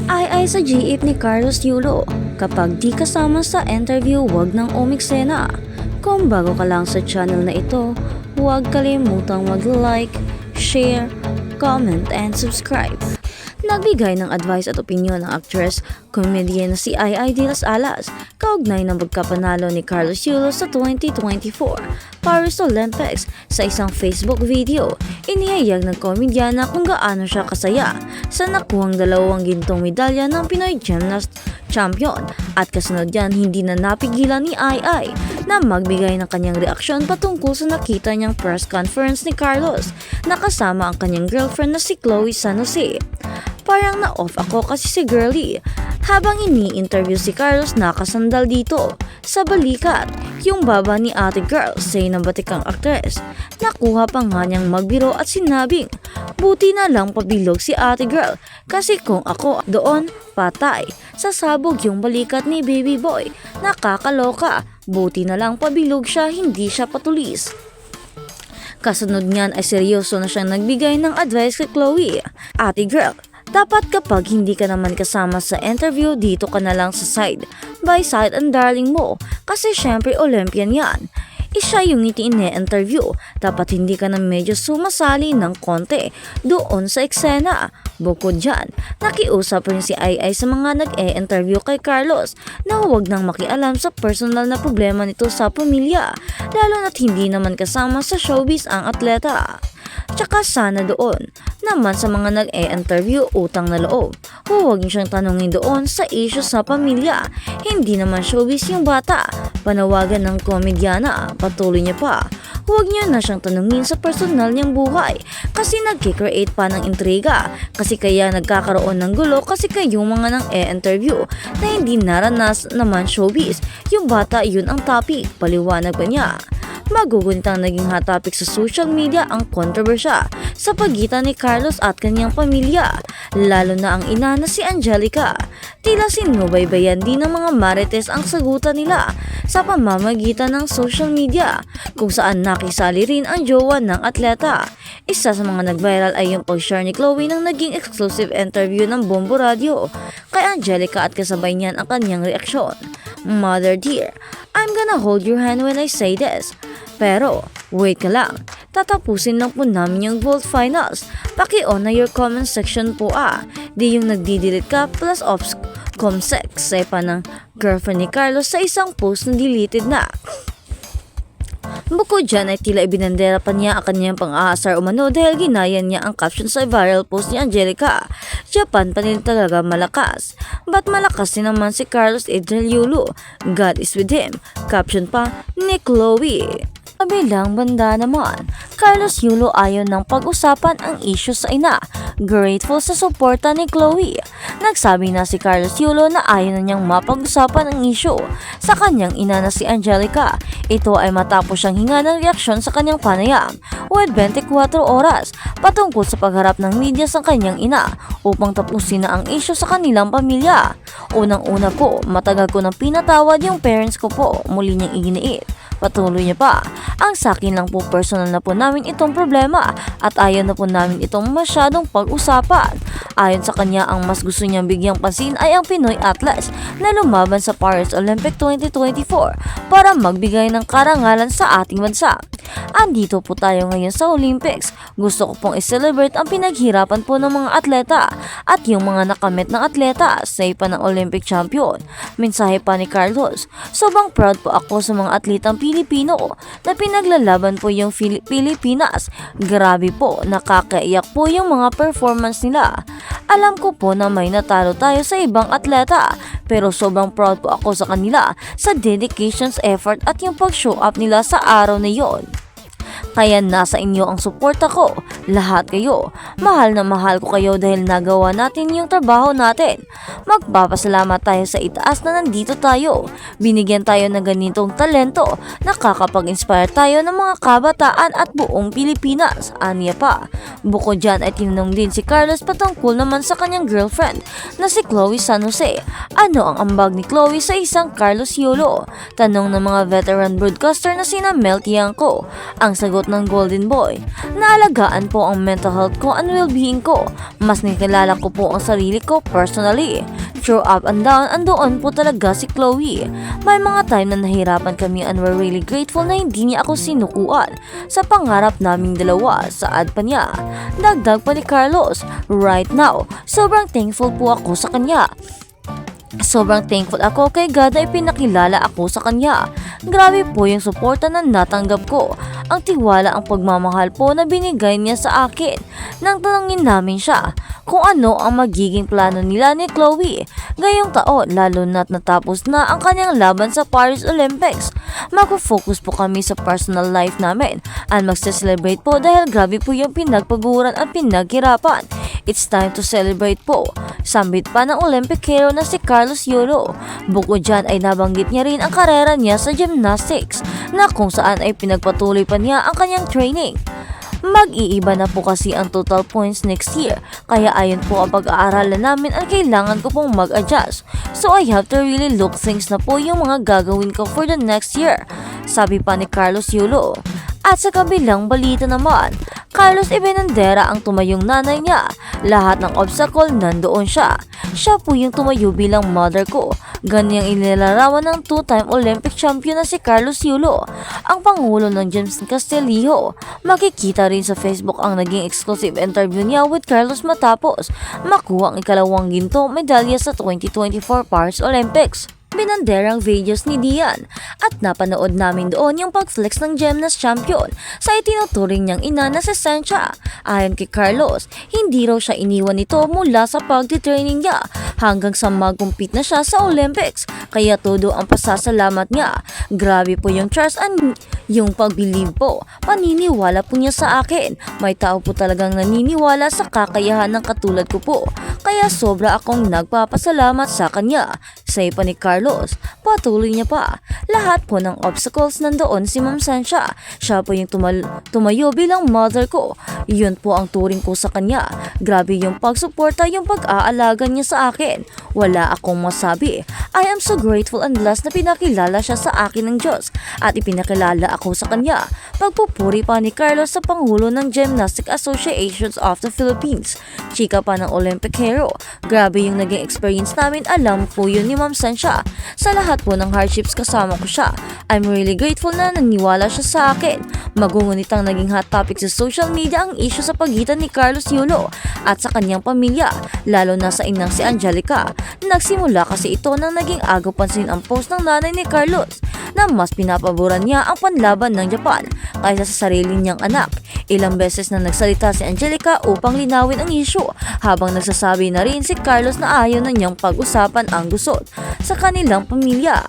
Ay sa GF ni Carlos Yulo, kapag di kasama sa interview wag nang umiksena. Kung bago ka lang sa channel na ito, huwag kalimutang mag-like, share, comment, and subscribe. Nagbigay ng advice at opinyon ng actress, comedian na si Ai de las Alas kaugnay ng pagkapanalo ni Carlos Yulo sa 2024 Paris Olympics. Sa isang Facebook video, inihayag ng komedyana kung gaano siya kasaya sa nakuhang 2 gintong medalya ng Pinoy Gymnast Champion, at kasunod yan hindi na napigilan ni Ai na magbigay ng kanyang reaksyon patungkol sa nakita niyang press conference ni Carlos na kasama ang kanyang girlfriend na si Chloe San Jose. Parang na-off ako kasi si Girlie. Habang ini-interview si Carlos, nakasandal dito sa balikat yung baba ni ate girl, say ng batikang aktres. Nakuha pa nga niyang magbiro at sinabing, buti na lang pabilog si ate girl kasi kung ako doon, patay. Sasabog yung balikat ni baby boy. Nakakaloka. Buti na lang pabilog siya, hindi siya patulis. Kasunod niyan ay seryoso na siyang nagbigay ng advice kay Chloe. Ate girl, dapat kapag hindi ka naman kasama sa interview, dito ka na lang sa side by side ang darling mo kasi syempre Olympian yan. Siya yung ine-interview, dapat hindi ka na medyo sumasali ng konti doon sa eksena. Bukod dyan, nakiusap rin si Ai sa mga nag-e-interview kay Carlos na huwag nang makialam sa personal na problema nito sa pamilya, lalo na't hindi naman kasama sa showbiz ang atleta. Tsaka sana doon naman sa mga nag-e-interview, utang na loob, huwag niyo siyang tanungin doon sa issue sa pamilya. Hindi naman showbiz yung bata. Panawagan ng komedyana, patuloy niya pa. Huwag niyo na siyang tanungin sa personal niyang buhay kasi nagkikreate pa ng intriga. Kasi kaya nagkakaroon ng gulo kasi kayong mga nang e-interview na hindi naranas naman showbiz. Yung bata, yun ang topic, paliwanag pa niya. Magugunitang naging hot topic sa social media ang kontrobersya sa pagitan ni Carlos at kanyang pamilya, lalo na ang ina na si Angelica. Tila sinubaybayan din ng mga marites ang sagutan nila sa pamamagitan ng social media, kung saan nakisali rin ang jowa ng atleta. Isa sa mga nag-viral ay yung pag-share ni Chloe ng naging exclusive interview ng Bombo Radio kay Angelica at kasabay niyan ang kanyang reaksyon. Mother dear, I'm gonna hold your hand when I say this. Pero, wait ka lang. Tatapusin lang po namin yung Vault Finals. Paki-on na your comment section po Di yung nagdidelete ka plus ops comsec. Say pa ng girlfriend ni Carlos sa isang post na deleted na. Bukod dyan ay tila ibinandera pa niya ang kanyang pang-aasar umano dahil ginayan niya ang caption sa viral post ni Angelica. Japan pa din talaga malakas. Ba't malakas din naman si Carlos Adriel Yulo? God is with him. Caption pa ni Chloe. Kabilang banda naman, Carlos Yulo ayaw ng pag-usapan ang issue sa ina. Grateful sa suporta ni Chloe. Nagsabi na si Carlos Yulo na ayaw na niyang mapag-usapan ang issue sa kanyang ina na si Angelica. Ito ay matapos siyang hinga ng reaksyon sa kanyang panayam with 24 oras patungkol sa pagharap ng media sa kanyang ina upang tapusin na ang issue sa kanilang pamilya. Unang-una po, matagal ko nang pinatawad yung parents ko po, muli niyang iginiit. Patuloy niya pa, ang sakin lang po personal na po namin itong problema at ayaw na po namin itong masyadong pag-usapan. Ayon sa kanya, ang mas gusto niyang bigyang pansin ay ang Pinoy athletes na lumaban sa Paris Olympic 2024 para magbigay ng karangalan sa ating bansa. Andito po tayo ngayon sa Olympics. Gusto ko pong i-celebrate ang pinaghirapan po ng mga atleta at yung mga nakamit ng atleta, say pa ng Olympic champion. Mensahe pa ni Carlos, sobrang proud po ako sa mga atletang Pilipino na pinaglalaban po yung Pilipinas. Grabe po, nakakaiyak po yung mga performance nila. Alam ko po na may natalo tayo sa ibang atleta, pero sobrang proud po ako sa kanila sa dedications, effort at yung pag-show up nila sa araw na yon. Kaya nasa inyo ang suporta ko, lahat kayo. Mahal na mahal ko kayo dahil nagawa natin yung trabaho natin. Magpapasalamat tayo sa itaas na nandito tayo. Binigyan tayo ng ganitong talento, nakakapag-inspire tayo ng mga kabataan at buong Pilipinas. Aniya pa. Bukod dyan ay tinanong din si Carlos patungkol naman sa kanyang girlfriend na si Chloe San Jose. Ano ang ambag ni Chloe sa isang Carlos Yulo? Tanong ng mga veteran broadcaster na sina Mel Tiangco, ang Ang sagot ng Golden Boy, naalagaan po ang mental health ko and well-being ko. Mas nakilala ko po ang sarili ko personally. Through up and down, andoon po talaga si Chloe. May mga time na nahirapan kami and we're really grateful na hindi niya ako sinukuan sa pangarap naming dalawa, saad pa niya. Dagdag pa ni Carlos, right now, sobrang thankful po ako sa kanya. Sobrang thankful ako kay God na ipinakilala ako sa kanya. Grabe po yung suporta na natanggap ko. Ang tiwala, ang pagmamahal po na binigay niya sa akin. Nang tanungin namin siya kung ano ang magiging plano nila ni Chloe ngayong taon, lalo na't natapos na ang kanyang laban sa Paris Olympics. Magpo-focus po kami sa personal life namin at magse-celebrate po dahil grabe po yung pinagpaguran at pinaghirapan. It's time to celebrate po. Sambit pa ng Olympic hero na si Carlos Yulo. Bukod dyan ay nabanggit niya rin ang karera niya sa gymnastics na kung saan ay pinagpatuloy pa niya ang kanyang training. Mag-iiba na po kasi ang total points next year, kaya ayon po ang pag-aaralan namin at kailangan ko pong mag-adjust. So I have to really look things na po yung mga gagawin ko for the next year, sabi pa ni Carlos Yulo. At sa kabilang balita naman, Carlos Ibinandera ang tumayong nanay niya. Lahat ng obstacle nandoon siya. Siya po yung tumayo bilang mother ko. Ganyang inilarawan ng two-time Olympic champion na si Carlos Yulo, ang pangulo ng James Castillo. Makikita rin sa Facebook ang naging exclusive interview niya with Carlos matapos makuha ang ikalawang ginto medalya sa 2024 Paris Olympics. Binanderang videos ni Dian at napanood namin doon yung pag-flex ng gymnast champion sa itinuturing niyang ina na si Sencha. Ayon kay Carlos, hindi raw siya iniwan nito mula sa pagtitraining niya hanggang sa mag-compete na siya sa Olympics, kaya todo ang pasasalamat niya. Grabe po yung trust and yung pag-believe po. Paniniwala po niya sa akin. May tao po talagang naniniwala sa kakayahan ng katulad ko po, kaya sobra akong nagpapasalamat sa kanya. Say pa ni Carlos, patuloy niya pa. Lahat po ng obstacles nandoon si Ma'am Sencha. Siya po yung tumayo bilang mother ko. Yun po ang turing ko sa kanya. Grabe yung pagsuporta, yung pag-aalaga niya sa akin. Wala akong masabi. I am so grateful and blessed na pinakilala siya sa akin ng Diyos at ipinakilala ako sa kanya. Pagpupuri pa ni Carlos sa Pangulo ng Gymnastic Associations of the Philippines. Chika pa ng Olympic hero. Grabe yung naging experience namin. Alam po yun ni Ma'am Sencha. Sa lahat po ng hardships kasama ko siya. I'm really grateful na naniwala siya sa akin. Magungunit ang naging hot topic sa social media ang issue sa pagitan ni Carlos Yulo at sa kanyang pamilya, lalo na sa inang si Angelica. Nagsimula kasi ito nang naging agaw pansin ang post ng nanay ni Carlos na mas pinapaboran niya ang panlaban ng Japan kaysa sa sarili niyang anak. Ilang beses na nagsalita si Angelica upang linawin ang issue, habang nagsasabi na rin si Carlos na ayaw na niyang pag-usapan ang gusot sa kanilang pamilya.